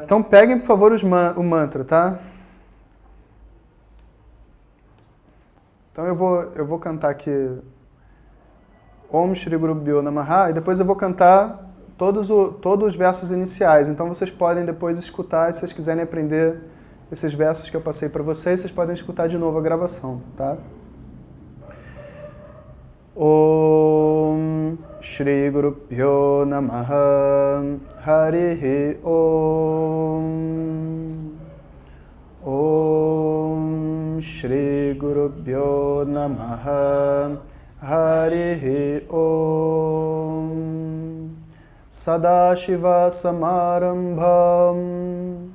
Então peguem, por favor, o mantra, tá? Então eu vou cantar aqui Om Shri Guru Bhyo Namaha e depois eu vou cantar todos os versos iniciais. Então vocês podem depois escutar, se vocês quiserem aprender esses versos que eu passei para vocês, vocês podem escutar de novo a gravação, tá? Om Shri Guru Bhyo Namaha Harihi Om Om Shri Guru Bhyo Namaha Harihi Om Sadashiva Samarambham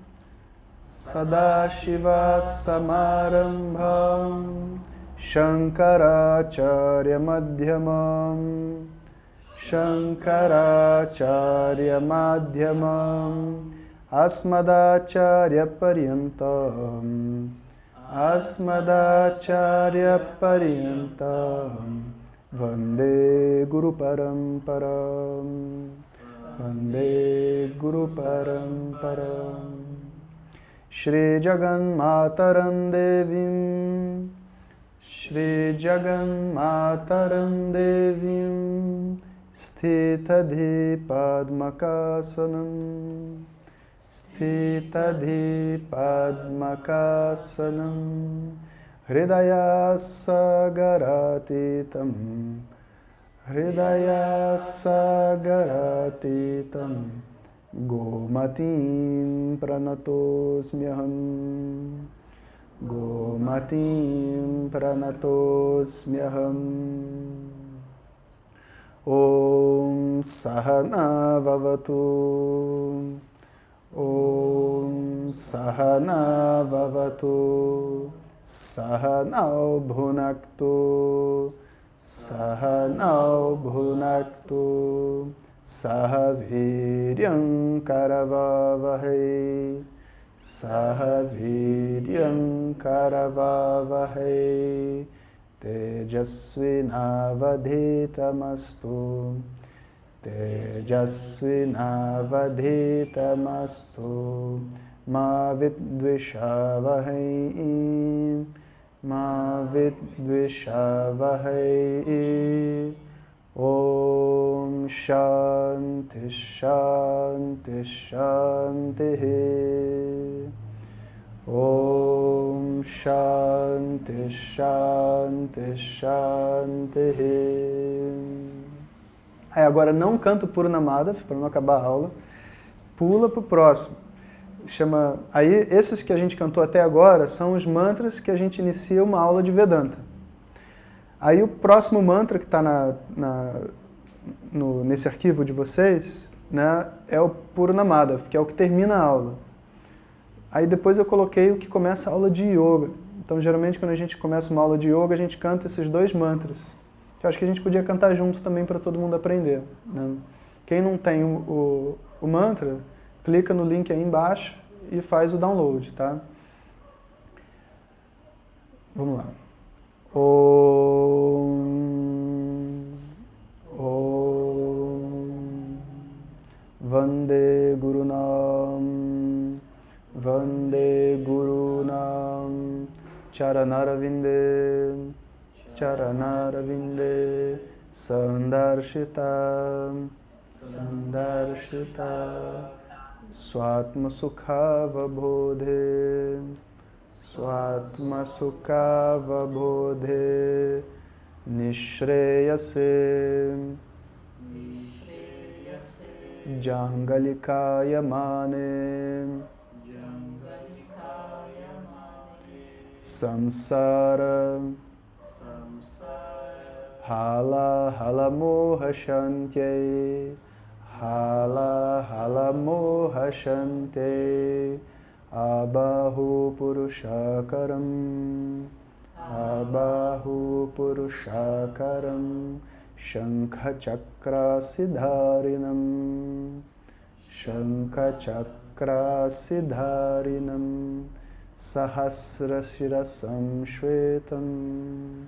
Sadashiva Samarambham Shankaracharya Madhyamam Shankaracharya Madhyamam Asmadacharya Paryantam Asmadacharya Paryantam Vande Guru Paramparam Vande Guru Paramparam Shri Jagan Mataram Devim Shri Jagan Mataram Devim Sthitadhi Padmakasanam Sthitadhi Padmakasanam Hridaya Sagaratitam Hridaya Sagaratitam Gomatim Pranatosmyaham Gomatim Pranatosmyaham Om Sahana Vavatu Om Sahana Vavatu Sahanau Bhunaktu Sahanau Bhunaktu Sahaviryam Karavavahai Sahaviryam Karavavahai Tejasvinavadhitamastu Tejasvinavadhitamastu Ma vidvishavahai Ma vidvishavahai Om Shanti Shanti Shanti Om Shanti Shanti Shanti. Aí agora não canto Purnamada, para não acabar a aula. Pula para o próximo. Aí esses que a gente cantou até agora são os mantras que a gente inicia uma aula de Vedanta. Aí o próximo mantra que está nesse arquivo de vocês, né, é o Purnamada, que é o que termina a aula. Aí depois eu coloquei o que começa a aula de Yoga. Então geralmente quando a gente começa uma aula de Yoga, a gente canta esses dois mantras. Que eu acho que a gente podia cantar junto também para todo mundo aprender, né? Quem não tem o mantra, clica no link aí embaixo e faz o download, tá? Vamos lá. Om Vande Gurunam Vande Gurunam Charanarvinde Charanarvinde Sandarshita Sandarshita Swatma Sukhava Bodhe Swatma Sukhava Bodhe Nishreyase Jangalikaya Mane Samsara Hala Hala Moha Shantye Hala Hala Moha Shante Abahu Purushakaram Abahu Purushakaram Shankha Chakra Siddharinam Shankha Chakra Siddharinam Sahasra Shirasam Shvetam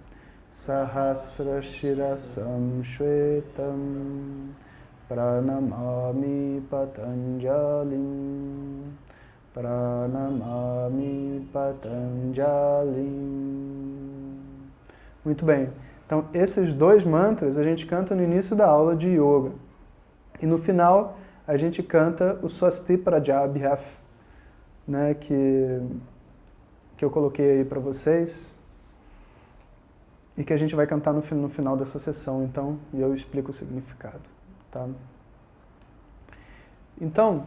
Sahasra Shirasam Shvetam Pranamami Patanjalim Pranamami Patanjalim. Muito bem. Então, esses dois mantras a gente canta no início da aula de yoga. E no final, a gente canta o Swasti Prajabhya, né, que eu coloquei aí para vocês e que a gente vai cantar no final dessa sessão, então, e eu explico o significado, tá? Então,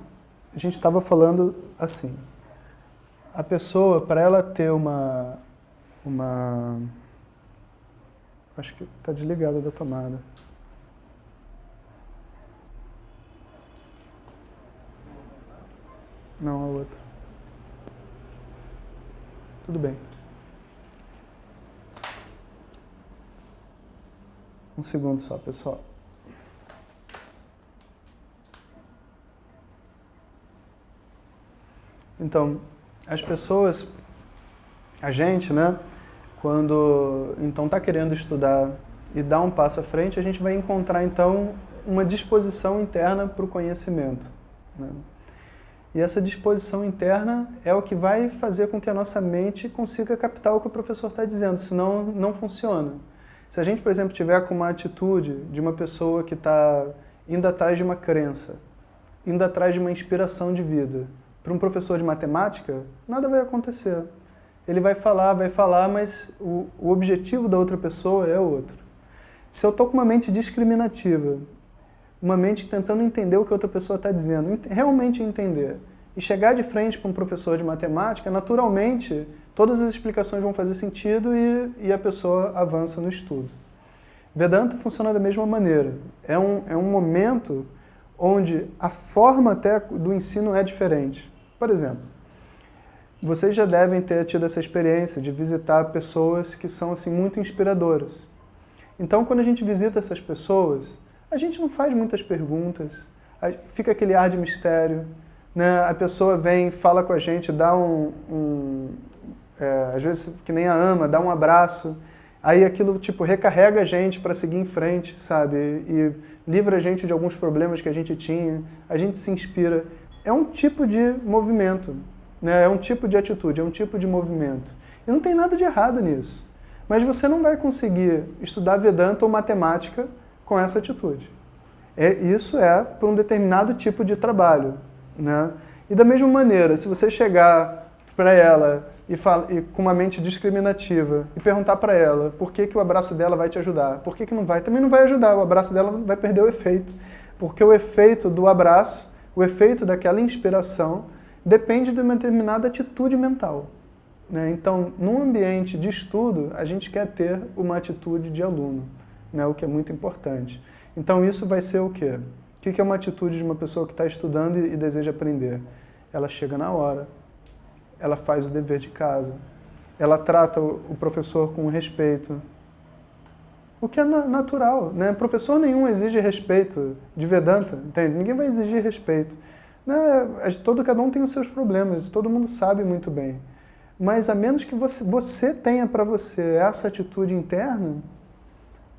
a gente estava falando assim, a pessoa, para ela ter uma... Acho que está desligada da tomada. Não, a outra. Tudo bem. Um segundo só, pessoal. Então, as pessoas, a gente, né, quando então está querendo estudar e dar um passo à frente, a gente vai encontrar então uma disposição interna para o conhecimento, né? E essa disposição interna é o que vai fazer com que a nossa mente consiga captar o que o professor está dizendo, senão não funciona. Se a gente, por exemplo, tiver com uma atitude de uma pessoa que está indo atrás de uma crença, indo atrás de uma inspiração de vida, para um professor de matemática, nada vai acontecer. Ele vai falar, mas o objetivo da outra pessoa é outro. Se eu estou com uma mente discriminativa, uma mente tentando entender o que a outra pessoa está dizendo, realmente entender, e chegar de frente para um professor de matemática, naturalmente, todas as explicações vão fazer sentido e a pessoa avança no estudo. Vedanta funciona da mesma maneira. É um momento onde a forma até do ensino é diferente. Por exemplo, vocês já devem ter tido essa experiência de visitar pessoas que são assim, muito inspiradoras. Então, quando a gente visita essas pessoas, a gente não faz muitas perguntas, fica aquele ar de mistério, né? A pessoa vem, fala com a gente, dá às vezes que nem a ama, dá um abraço, aí aquilo tipo recarrega a gente para seguir em frente, sabe? E livra a gente de alguns problemas que a gente tinha, a gente se inspira. É um tipo de movimento, né? É um tipo de atitude, é um tipo de movimento. E não tem nada de errado nisso. Mas você não vai conseguir estudar Vedanta ou matemática com essa atitude. Isso é para um determinado tipo de trabalho, né? E da mesma maneira, se você chegar para ela e com uma mente discriminativa e perguntar para ela por que o abraço dela vai te ajudar, por que não vai, também não vai ajudar, o abraço dela vai perder o efeito. Porque o efeito do abraço, o efeito daquela inspiração, depende de uma determinada atitude mental, né? Então, num ambiente de estudo, a gente quer ter uma atitude de aluno, né? O que é muito importante. Então, isso vai ser o quê? O que é uma atitude de uma pessoa que está estudando e deseja aprender? Ela chega na hora, ela faz o dever de casa, ela trata o professor com respeito, o que é natural, né? Professor nenhum exige respeito de Vedanta, entende? Ninguém vai exigir respeito. Cada um tem os seus problemas, todo mundo sabe muito bem. Mas a menos que você tenha para você essa atitude interna,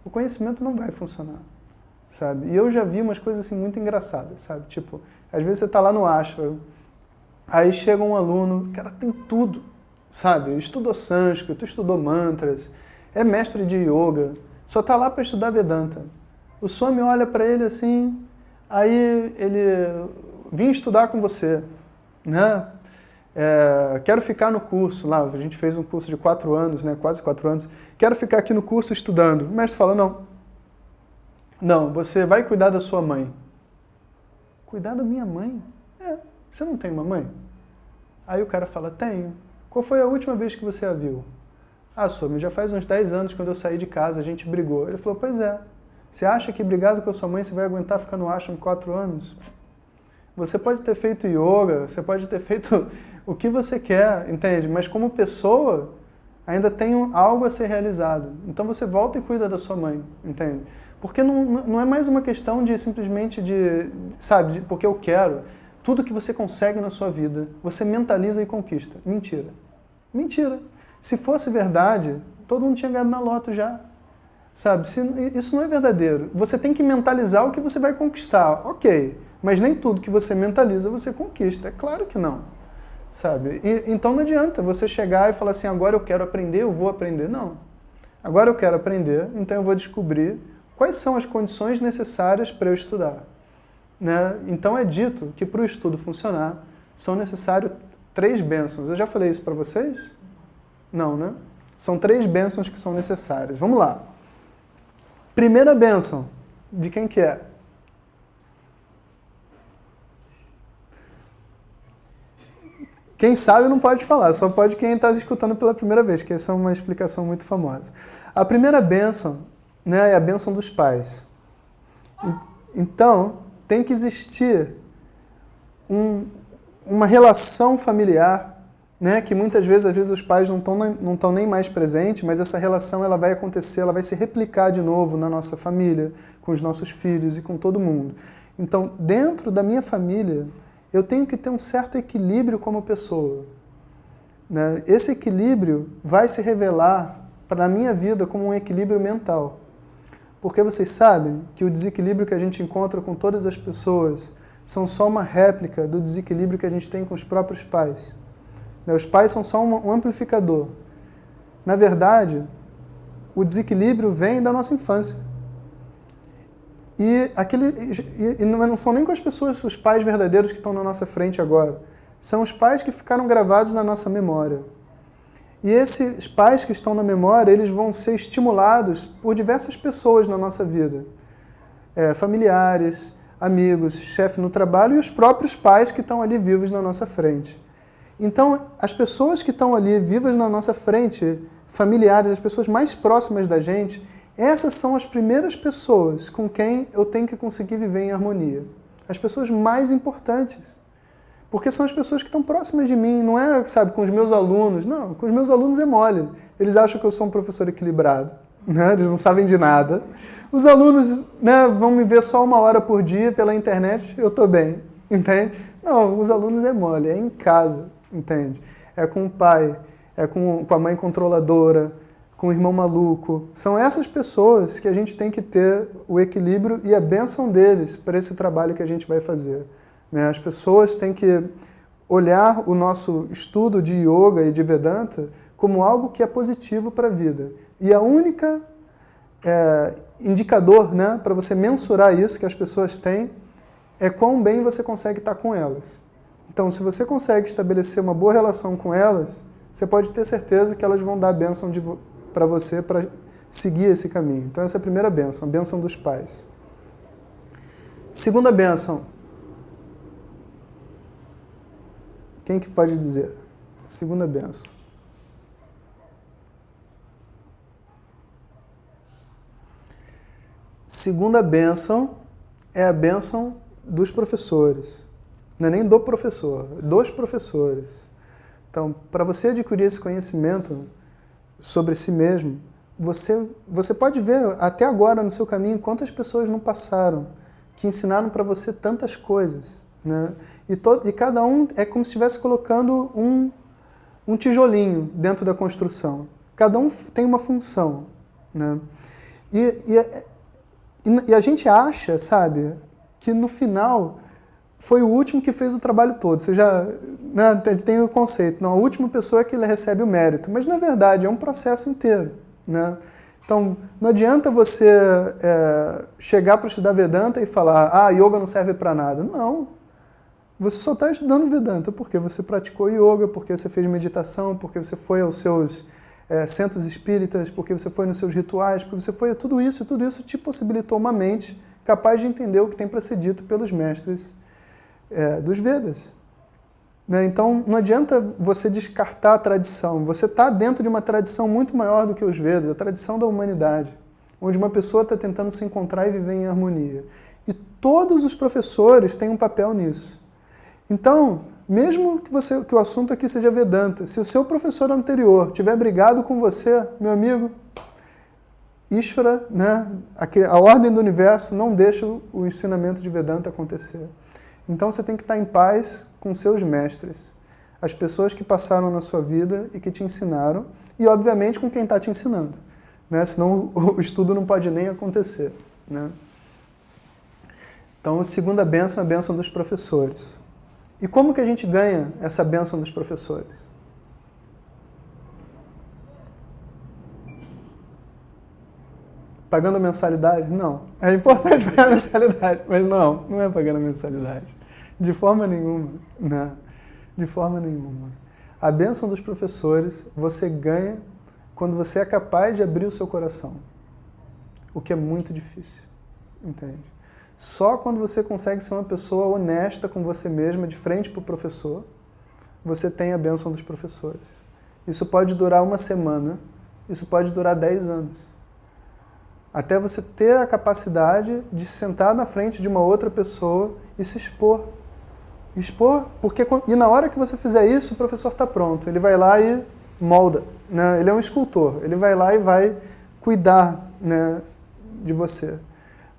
o conhecimento não vai funcionar, sabe? E eu já vi umas coisas assim muito engraçadas, sabe? Tipo, às vezes você está lá no ashram, aí chega um aluno, cara, tem tudo, sabe? Estudou sânscrito, estudou mantras, é mestre de yoga, só está lá para estudar Vedanta. O Swami olha para ele assim, aí ele vim estudar com você, né? Quero ficar no curso, lá, a gente fez um curso de 4 anos, né, quase 4 anos, quero ficar aqui no curso estudando. O mestre fala, não, você vai cuidar da sua mãe. Cuidar da minha mãe? Você não tem uma mãe? Aí o cara fala, tenho. Qual foi a última vez que você a viu? Swami, já faz uns 10 anos, quando eu saí de casa, a gente brigou. Ele falou, pois é, você acha que brigado com a sua mãe você vai aguentar ficar no ashram 4 anos? Você pode ter feito yoga, você pode ter feito o que você quer, entende? Mas como pessoa, ainda tem algo a ser realizado. Então você volta e cuida da sua mãe, entende? Porque não é mais uma questão de simplesmente sabe, porque eu quero. Tudo que você consegue na sua vida, você mentaliza e conquista. Mentira. Mentira. Se fosse verdade, todo mundo tinha ganhado na loto já. Sabe? Isso não é verdadeiro. Você tem que mentalizar o que você vai conquistar. Ok. Mas nem tudo que você mentaliza você conquista. É claro que não. sabe? Então não adianta você chegar e falar assim, agora eu quero aprender, eu vou aprender. Não. Agora eu quero aprender, então eu vou descobrir quais são as condições necessárias para eu estudar. Né? Então é dito que para o estudo funcionar, são necessários 3 bênçãos. Eu já falei isso para vocês? Não, né? São 3 bênçãos que são necessárias. Vamos lá. Primeira bênção, de quem que é? Quem sabe não pode falar, só pode quem está escutando pela primeira vez, que essa é uma explicação muito famosa. A primeira bênção, né, é a bênção dos pais. Então, tem que existir uma relação familiar, né, que muitas vezes, às vezes os pais não estão nem mais presentes, mas essa relação ela vai acontecer, ela vai se replicar de novo na nossa família, com os nossos filhos e com todo mundo. Então, dentro da minha família, eu tenho que ter um certo equilíbrio como pessoa. Né? Esse equilíbrio vai se revelar para a minha vida como um equilíbrio mental. Porque vocês sabem que o desequilíbrio que a gente encontra com todas as pessoas são só uma réplica do desequilíbrio que a gente tem com os próprios pais. Os pais são só um amplificador. Na verdade, o desequilíbrio vem da nossa infância. E não são nem com as pessoas, os pais verdadeiros que estão na nossa frente agora. São os pais que ficaram gravados na nossa memória. E esses pais que estão na memória, eles vão ser estimulados por diversas pessoas na nossa vida. Familiares, amigos, chefe no trabalho e os próprios pais que estão ali vivos na nossa frente. Então, as pessoas que estão ali vivas na nossa frente, familiares, as pessoas mais próximas da gente, essas são as primeiras pessoas com quem eu tenho que conseguir viver em harmonia. As pessoas mais importantes. Porque são as pessoas que estão próximas de mim, não é, sabe, com os meus alunos. Não, com os meus alunos é mole. Eles acham que eu sou um professor equilibrado, né? Eles não sabem de nada. Os alunos, né, vão me ver só 1 hora por dia pela internet, eu estou bem, entende? Não, os alunos é mole, é em casa, entende? É com o pai, é com a mãe controladora, com o irmão maluco. São essas pessoas que a gente tem que ter o equilíbrio e a bênção deles para esse trabalho que a gente vai fazer. Né? As pessoas têm que olhar o nosso estudo de yoga e de Vedanta como algo que é positivo para a vida. E a única indicador, né, para você mensurar isso que as pessoas têm é quão bem você consegue estar com elas. Então, se você consegue estabelecer uma boa relação com elas, você pode ter certeza que elas vão dar a bênção para você para seguir esse caminho. Então essa é a primeira bênção, a bênção dos pais. Segunda bênção. Quem que pode dizer? Segunda bênção. Segunda bênção é a bênção dos professores. Não é nem do professor, dos professores. Então, para você adquirir esse conhecimento sobre si mesmo, você pode ver até agora no seu caminho quantas pessoas não passaram, que ensinaram para você tantas coisas. Né? E cada um é como se estivesse colocando um tijolinho dentro da construção. Cada um tem uma função. Né? E a gente acha, sabe, que no final foi o último que fez o trabalho todo. Você já, né, tem o conceito, não, a última pessoa é que recebe o mérito. Mas, na verdade, é um processo inteiro. Né? Então, não adianta você chegar para estudar Vedanta e falar, yoga não serve para nada. Não. Você só está estudando Vedanta porque você praticou yoga, porque você fez meditação, porque você foi aos seus centros espíritas, porque você foi nos seus rituais, porque você foi a tudo isso te possibilitou uma mente capaz de entender o que tem para ser dito pelos mestres dos Vedas. Né? Então, não adianta você descartar a tradição. Você está dentro de uma tradição muito maior do que os Vedas, a tradição da humanidade, onde uma pessoa está tentando se encontrar e viver em harmonia. E todos os professores têm um papel nisso. Então, mesmo que o assunto aqui seja Vedanta, se o seu professor anterior tiver brigado com você, meu amigo, Ishvara, né, a ordem do universo não deixa o ensinamento de Vedanta acontecer. Então você tem que estar em paz com seus mestres, as pessoas que passaram na sua vida e que te ensinaram, e obviamente com quem está te ensinando, né? Senão o estudo não pode nem acontecer. Né? Então a segunda bênção é a bênção dos professores. E como que a gente ganha essa bênção dos professores? Pagando mensalidade? Não. É importante pagar mensalidade, mas não é pagando mensalidade. De forma nenhuma. Não. De forma nenhuma. A bênção dos professores você ganha quando você é capaz de abrir o seu coração. O que é muito difícil. Entende? Só quando você consegue ser uma pessoa honesta com você mesma, de frente para o professor, você tem a bênção dos professores. Isso pode durar 1 semana, isso pode durar 10 anos. Até você ter a capacidade de se sentar na frente de uma outra pessoa e se expor. E na hora que você fizer isso, o professor está pronto. Ele vai lá e molda. Né? Ele é um escultor. Ele vai lá e vai cuidar, né, de você.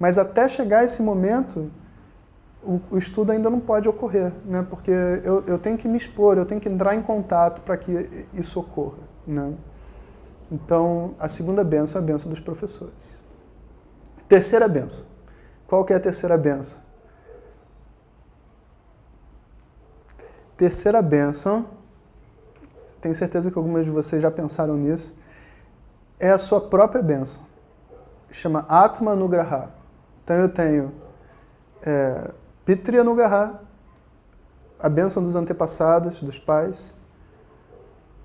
Mas até chegar esse momento, o estudo ainda não pode ocorrer. Né? Porque eu tenho que me expor, eu tenho que entrar em contato para que isso ocorra. Né? Então, a segunda bênção é a bênção dos professores. Terceira bênção. Qual que é a terceira bênção? Terceira bênção, tenho certeza que algumas de vocês já pensaram nisso, é a sua própria bênção. Chama Atma Anugraha. Então eu tenho Pitri Anugraha, a bênção dos antepassados, dos pais,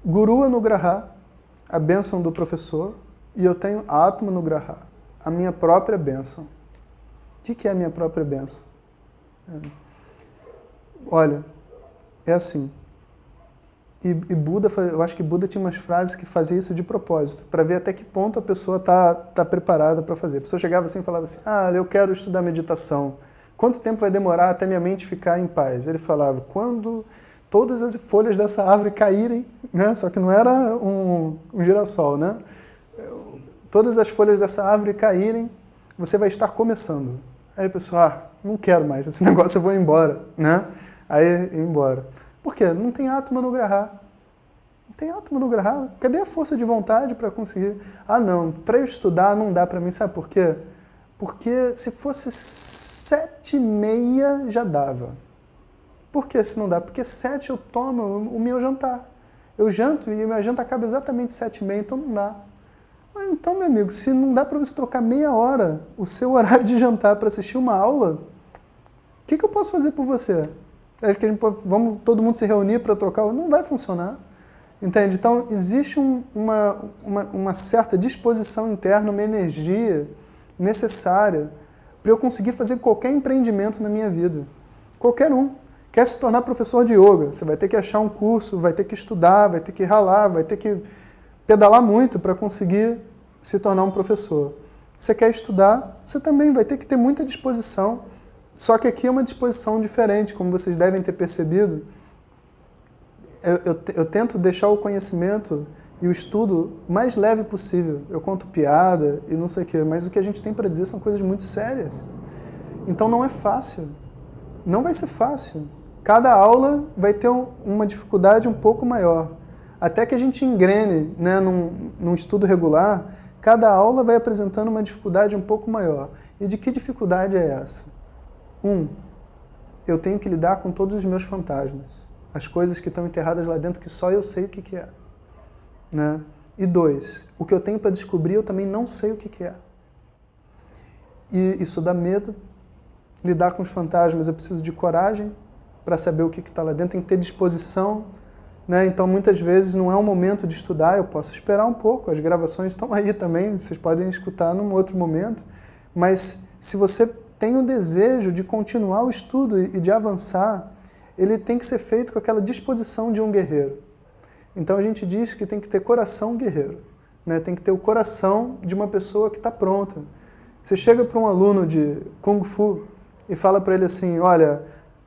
Guru Anugraha, a bênção do professor, e eu tenho Atma Anugraha, a minha própria bênção. O que é a minha própria bênção? Olha, é assim. E Buda, eu acho que Buda tinha umas frases que fazia isso de propósito, para ver até que ponto a pessoa tá preparada para fazer. A pessoa chegava assim e falava assim, eu quero estudar meditação. Quanto tempo vai demorar até minha mente ficar em paz? Ele falava, quando todas as folhas dessa árvore caírem, né? Só que não era um girassol, né? Todas as folhas dessa árvore caírem, você vai estar começando. Aí a pessoa, não quero mais esse negócio, eu vou embora, né? Aí ir embora. Por quê? Não tem Atma Anugraha. Não tem Atma Anugraha. Cadê a força de vontade para conseguir? Não, para eu estudar não dá para mim, sabe por quê? Porque se fosse 7h30 já dava. Por que se não dá? Porque 7 eu tomo o meu jantar. Eu janto e minha janta acaba exatamente 7h30, então não dá. Mas então, meu amigo, se não dá para você trocar meia hora o seu horário de jantar para assistir uma aula, o que eu posso fazer por você? Acho que vamos todo mundo se reunir para trocar, não vai funcionar. Entende? Então, existe uma certa disposição interna, uma energia necessária para eu conseguir fazer qualquer empreendimento na minha vida. Qualquer um. Quer se tornar professor de yoga, você vai ter que achar um curso, vai ter que estudar, vai ter que ralar, vai ter que pedalar muito para conseguir se tornar um professor. Você quer estudar, você também vai ter que ter muita disposição. Só que aqui é uma disposição diferente, como vocês devem ter percebido. Eu tento deixar o conhecimento e o estudo mais leve possível. Eu conto piada e não sei o quê, mas o que a gente tem para dizer são coisas muito sérias. Então não é fácil. Não vai ser fácil. Cada aula vai ter uma dificuldade um pouco maior. Até que a gente engrene, né, num estudo regular, cada aula vai apresentando uma dificuldade um pouco maior. E de que dificuldade é essa? 1, eu tenho que lidar com todos os meus fantasmas. As coisas que estão enterradas lá dentro que só eu sei o que é. Né? E 2, o que eu tenho para descobrir eu também não sei o que é. E isso dá medo. Lidar com os fantasmas eu preciso de coragem para saber o que está lá dentro, tem que ter disposição. Né? Então muitas vezes não é um momento de estudar, eu posso esperar um pouco, as gravações estão aí também, vocês podem escutar num outro momento. Mas se você tem o desejo de continuar o estudo e de avançar, ele tem que ser feito com aquela disposição de um guerreiro. Então a gente diz que tem que ter coração guerreiro, né? Tem que ter o coração de uma pessoa que está pronta. Você chega para um aluno de Kung Fu e fala para ele assim, olha,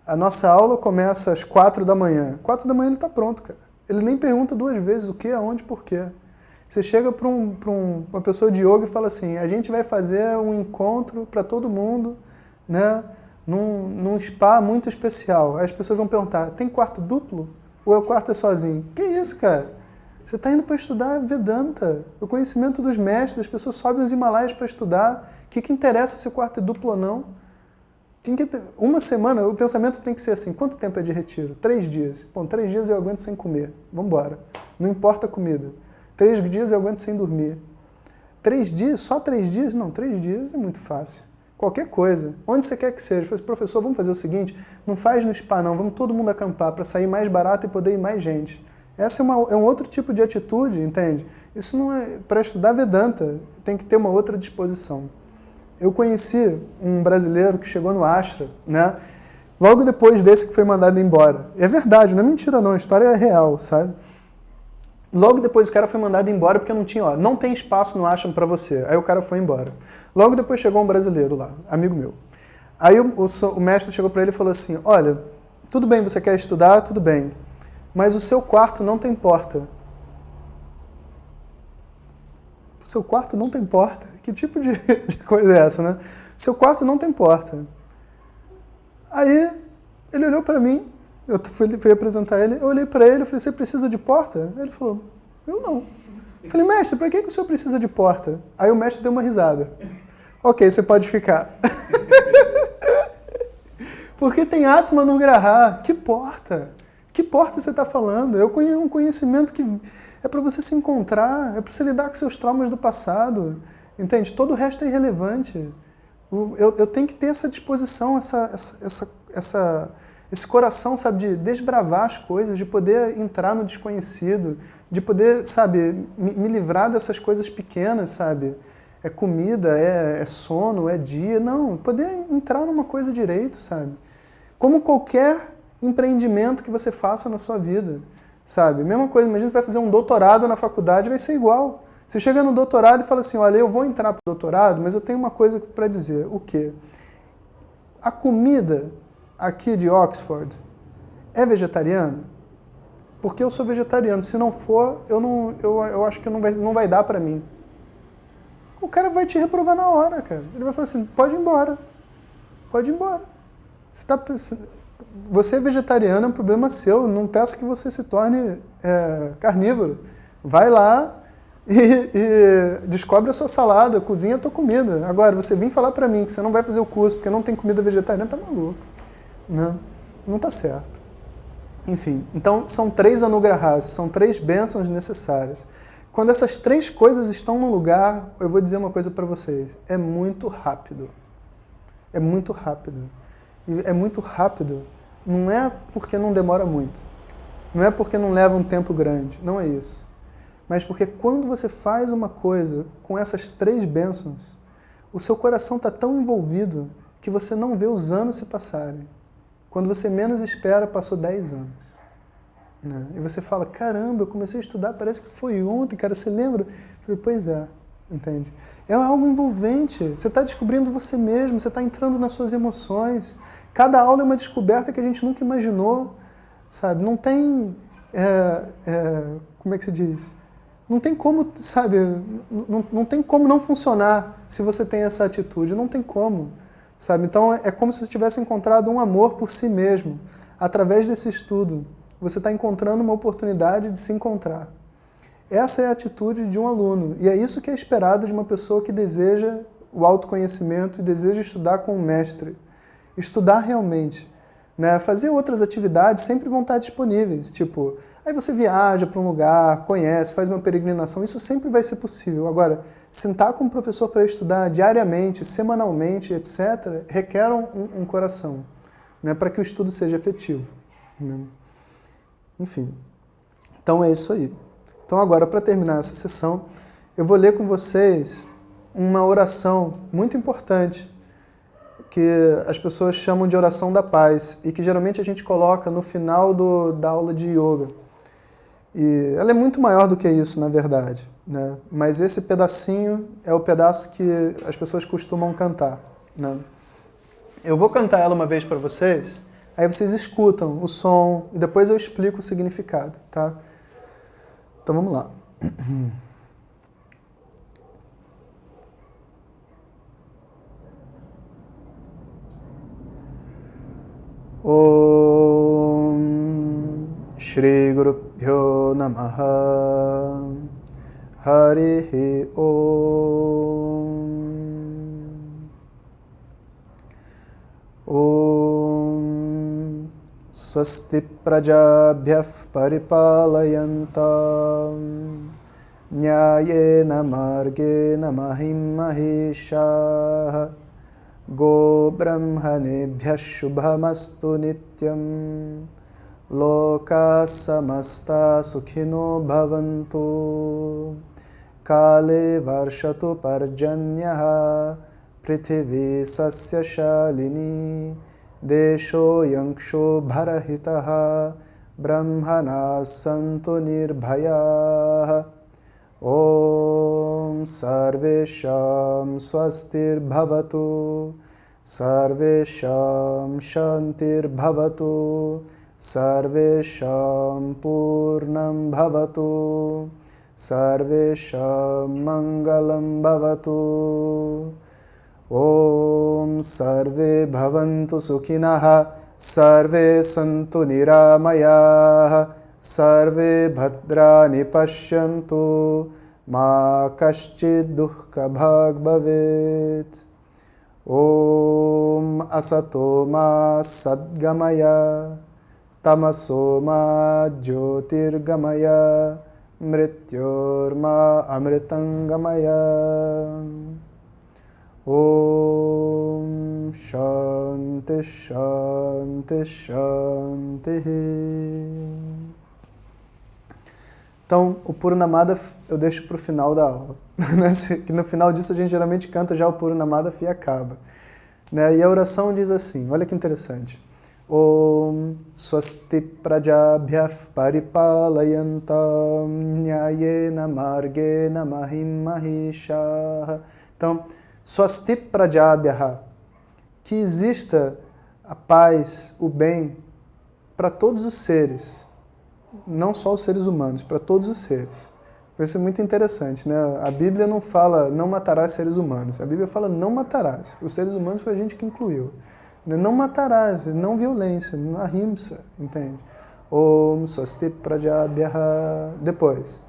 a nossa aula começa às 4 da manhã. 4 da manhã ele está pronto, cara. Ele nem pergunta 2 vezes o que, aonde, por quê. Você chega para uma pessoa de yoga e fala assim, a gente vai fazer um encontro para todo mundo, né, num spa muito especial. Aí as pessoas vão perguntar, tem quarto duplo? Ou o quarto é sozinho? Que isso, cara? Você está indo para estudar Vedanta, o conhecimento dos mestres, as pessoas sobem os Himalaias para estudar. O que interessa se o quarto é duplo ou não? Uma semana, o pensamento tem que ser assim, quanto tempo é de retiro? 3 dias. Bom, 3 dias eu aguento sem comer. Vamos embora. Não importa a comida. 3 dias eu aguento sem dormir. 3 dias? Só 3 dias? Não, 3 dias é muito fácil. Qualquer coisa. Onde você quer que seja. Eu falei, professor, vamos fazer o seguinte, não faz no spa não, vamos todo mundo acampar para sair mais barato e poder ir mais gente. Essa é um outro tipo de atitude, entende? Isso não é... Para estudar Vedanta, tem que ter uma outra disposição. Eu conheci um brasileiro que chegou no Ashra, né? Logo depois desse que foi mandado embora. É verdade, não é mentira não, a história é real, sabe? Logo depois o cara foi mandado embora porque não tinha, ó, não tem espaço no ashram para você. Aí o cara foi embora. Logo depois chegou um brasileiro lá, amigo meu. Aí o mestre chegou para ele e falou assim, olha, tudo bem, você quer estudar, tudo bem, mas o seu quarto não tem porta. O seu quarto não tem porta? Que tipo de coisa é essa, né? O seu quarto não tem porta. Aí ele olhou para mim, eu fui apresentar ele, eu olhei para ele e falei, você precisa de porta? Ele falou, eu não. Eu falei, mestre, para que o senhor precisa de porta? Aí o mestre deu uma risada. Ok, você pode ficar. Porque tem Atma no Graha. Que porta? Que porta você está falando? Eu conheço um conhecimento que é para você se encontrar, é para você lidar com seus traumas do passado. Entende? Todo o resto é irrelevante. Eu tenho que ter essa disposição, esse coração, sabe, de desbravar as coisas, de poder entrar no desconhecido, de poder, sabe, me livrar dessas coisas pequenas, sabe? É comida, é sono, é dia. Não, poder entrar numa coisa direito, sabe? Como qualquer empreendimento que você faça na sua vida, sabe? Mesma coisa, imagina você vai fazer um doutorado na faculdade, vai ser igual. Você chega no doutorado e fala assim, olha, eu vou entrar para o doutorado, mas eu tenho uma coisa para dizer. O quê? A comida aqui de Oxford é vegetariana? Porque eu sou vegetariano. Se não for, eu acho que não vai dar para mim. O cara vai te reprovar na hora, cara. Ele vai falar assim, pode ir embora. Pode ir embora. Você é vegetariano, é um problema seu. Não peço que você se torne carnívoro. Vai lá e descobre a sua salada, cozinha a tua comida. Agora, você vir falar pra mim que você não vai fazer o curso porque não tem comida vegetariana, tá maluco. Não tá certo. Enfim, então são 3 anugrahas, são 3 bênçãos necessárias. Quando essas 3 coisas estão no lugar, eu vou dizer uma coisa para vocês, é muito rápido. É muito rápido. E é muito rápido, não é porque não demora muito, não é porque não leva um tempo grande, não é isso. Mas porque quando você faz uma coisa com essas 3 bênçãos, o seu coração está tão envolvido que você não vê os anos se passarem. Quando você menos espera, passou 10 anos. Né? E você fala, caramba, eu comecei a estudar, parece que foi ontem, cara, você lembra? Eu falei, pois é, entende? É algo envolvente, você está descobrindo você mesmo, você está entrando nas suas emoções. Cada aula é uma descoberta que a gente nunca imaginou, sabe? Não tem, como é que se diz? Não tem como, sabe, não tem como não funcionar se você tem essa atitude, não tem como, sabe? Então é como se você tivesse encontrado um amor por si mesmo, através desse estudo. Você está encontrando uma oportunidade de se encontrar. Essa é a atitude de um aluno, e é isso que é esperado de uma pessoa que deseja o autoconhecimento e deseja estudar com o mestre. Estudar realmente. Né? Fazer outras atividades sempre vão estar disponíveis, tipo, aí você viaja para um lugar, conhece, faz uma peregrinação, isso sempre vai ser possível. Agora, sentar com um professor para estudar diariamente, semanalmente, etc., requer um coração, né? Para que o estudo seja efetivo. Né? Enfim, então é isso aí. Então agora, para terminar essa sessão, eu vou ler com vocês uma oração muito importante, que as pessoas chamam de oração da paz, e que geralmente a gente coloca no final da aula de yoga. E ela é muito maior do que isso, na verdade, né? Mas esse pedacinho é o pedaço que as pessoas costumam cantar. Né? Eu vou cantar ela uma vez para vocês, aí vocês escutam o som, e depois eu explico o significado, tá? Então vamos lá. Om Shri Guru Pyo Namaha Harihi Om Om Swasti Prajabhyah Paripalayantam Nyayena Margena Mahim Mahishaha Go Brahmanebhyah Shubhamastu Nityam Loka Samasta Sukhino Bhavantu Kale Varshatu Parjanyaha Prithivi Sasya Shalini Desho Yanksho Bharahitaha Brahmana Santu Nirbhayaha Om Sarvesham Swastir Bhavatu Sarvesham Shantir Bhavatu Sarvesham Purnam Bhavatu Sarvesham Mangalam Bhavatu Om Sarve Bhavantu Sukhinaha Sarve Santu Niramayaha Sarve Bhadrani Pashyantu Ma Kaschid Dukkha Bhag Bhavet Om Asato Ma Sadgamaya Tamaso Ma Jyotirgamaya Mrityorma Amritangamaya Om Shanti Shanti Shanti. Então, o Purnamada eu deixo para o final da aula. Que no final disso a gente geralmente canta já o Purnamada e acaba. E a oração diz assim, olha que interessante. Om Swasti Prajabhyah Paripalayantam Nyayena Margena Mahim Mahishaha. Então, Swasti Prajabhyah, que exista a paz, o bem para todos os seres, não só os seres humanos, para todos os seres. Isso é muito interessante, né? A Bíblia não fala não matarás seres humanos, a Bíblia fala não matarás. Os seres humanos foi a gente que incluiu. Não matarás, não violência, não ahimsa, entende? Om Swasti Prajabhyah. Depois.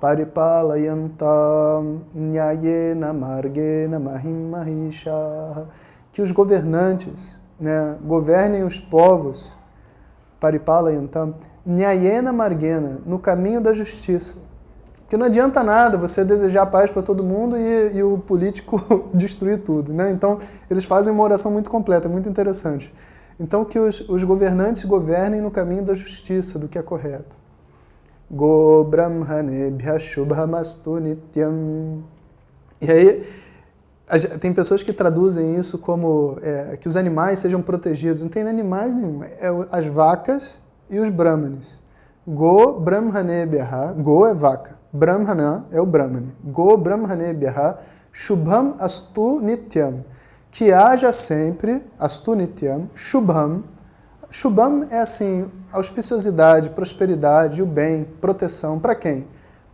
Paripalayantam Nyayena Margena Mahim Mahishaha. Que os governantes, governem os povos. Paripalayantam Nyayena Margena, no caminho da justiça. Porque não adianta nada você desejar paz para todo mundo e o político destruir tudo, Então, eles fazem uma oração muito completa, muito interessante. Então, que os governantes governem no caminho da justiça, do que é correto. Go Brahmanebhyah Shubhamastu Nityam. E aí, tem pessoas que traduzem isso como que os animais sejam protegidos. Não tem animais nenhum, as vacas e os brahmanes. Go Brahmanebhyah, Go é vaca, Brahmana é o Brahmane. Go Brahmanebhyah Shubham Astu Nityam. Que haja sempre, Astu Nityam, Shubham. Shubham é assim, auspiciosidade, prosperidade, o bem, proteção. Para quem?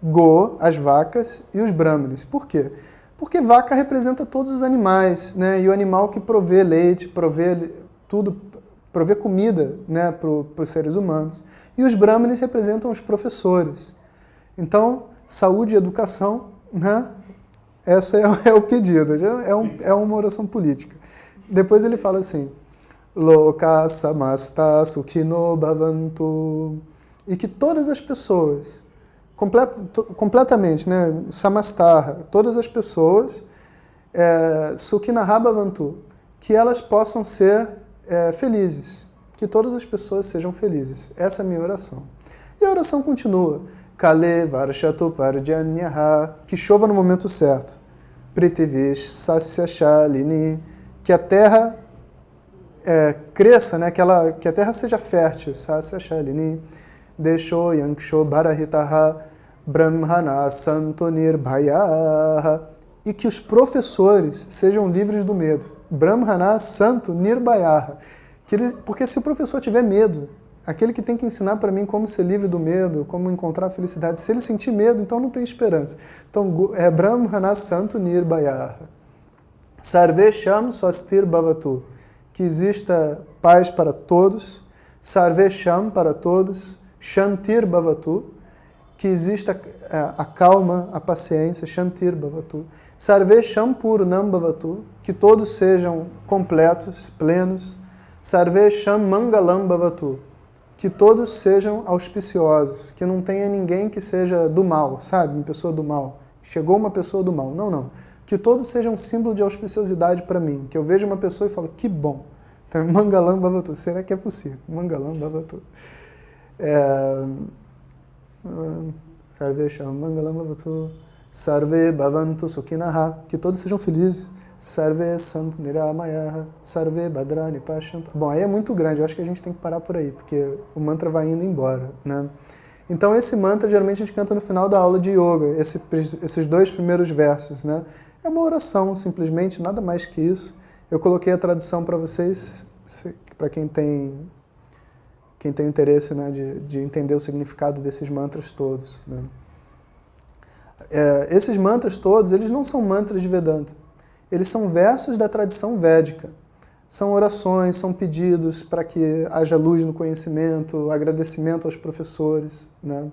Go, as vacas, e os brahmanes. Por quê? Porque vaca representa todos os animais, E o animal que provê leite, provê tudo, provê comida, para os seres humanos. E os brahmanes representam os professores. Então, saúde e educação, Esse é o pedido, é uma oração política. Depois ele fala assim, Loka samasta sukhino bhavantu. E que todas as pessoas, completamente, Samastarra, todas as pessoas, sukhinaha bhavantu, que elas possam ser felizes. Que todas as pessoas sejam felizes. Essa é a minha oração. E a oração continua. Kale varshatu parjanyaha, que chova no momento certo. Prithivish sasya shalini, que a terra cresça, que a terra seja fértil. Sasya shalini. Desho yanksho bharahitaha brahmana santu nirbhayaha. E que os professores sejam livres do medo. Brahmana santu nirbhayaha. Porque se o professor tiver medo, aquele que tem que ensinar para mim como ser livre do medo, como encontrar a felicidade, se ele sentir medo, então não tem esperança. Então, Brahmana Santu Nirbhayaha. Sarvesham Swastir Bhavatu. Que exista paz para todos. Sarvesham para todos. Shantir Bhavatu. que exista a calma, a paciência, Shantir Bhavatu. Sarve Shampurnam Bhavatu, que todos sejam completos, plenos. Sarve Sham Mangalam Bhavatu, que todos sejam auspiciosos, que não tenha ninguém que seja do mal, sabe? Uma pessoa do mal. Chegou uma pessoa do mal. Não, não. Que todos sejam um símbolo de auspiciosidade para mim. Que eu vejo uma pessoa e falo, que bom. Então, Mangalam Bhavatu. Será que é possível? Mangalam Bhavatu. Sarve Sham Mangalam Bhavatu. Sarve Bhavantu Sukhinaha. Que todos sejam felizes. Sarve Santu Niramayaha. Sarve Bhadrani Pashantu. Bom, aí é muito grande. Eu acho que a gente tem que parar por aí, porque o mantra vai indo embora, né? Então esse mantra geralmente a gente canta no final da aula de yoga, esses 2 primeiros versos, né? É uma oração, simplesmente, nada mais que isso. Eu coloquei a tradução para vocês, para quem tem interesse, né, de entender o significado desses mantras todos, né? Esses mantras todos, eles não são mantras de Vedanta. Eles são versos da tradição védica. São orações, são pedidos para que haja luz no conhecimento, agradecimento aos professores, né?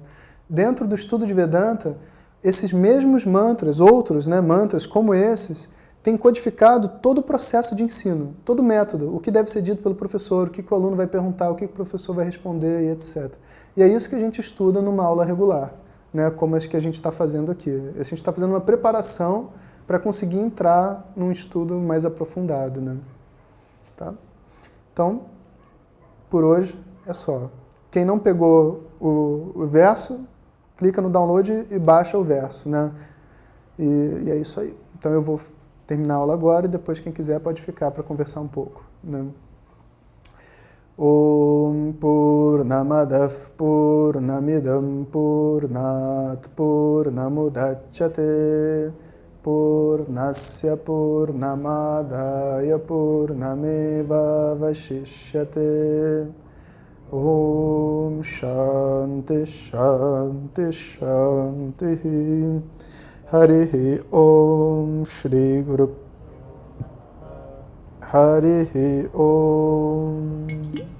Dentro do estudo de Vedanta, esses mesmos mantras, outros, né, mantras como esses, têm codificado todo o processo de ensino, todo o método, o que deve ser dito pelo professor, o que o aluno vai perguntar, o que o professor vai responder e etc. E é isso que a gente estuda numa aula regular, né, como as que a gente está fazendo aqui. A gente está fazendo uma preparação para conseguir entrar num estudo mais aprofundado, né? Tá? Então, por hoje é só. Quem não pegou o verso, clica no download e baixa o verso, né? E é isso aí. Então eu vou terminar a aula agora e depois quem quiser pode ficar para conversar um pouco, né? Om Purnamadav Purnamidam Purnat Purnamudachyate Purnasya Purnamadaya Purnameva Vashishyate. Om Shanti Shanti Shanti. Harihi Om Shri Guru Harihi Om.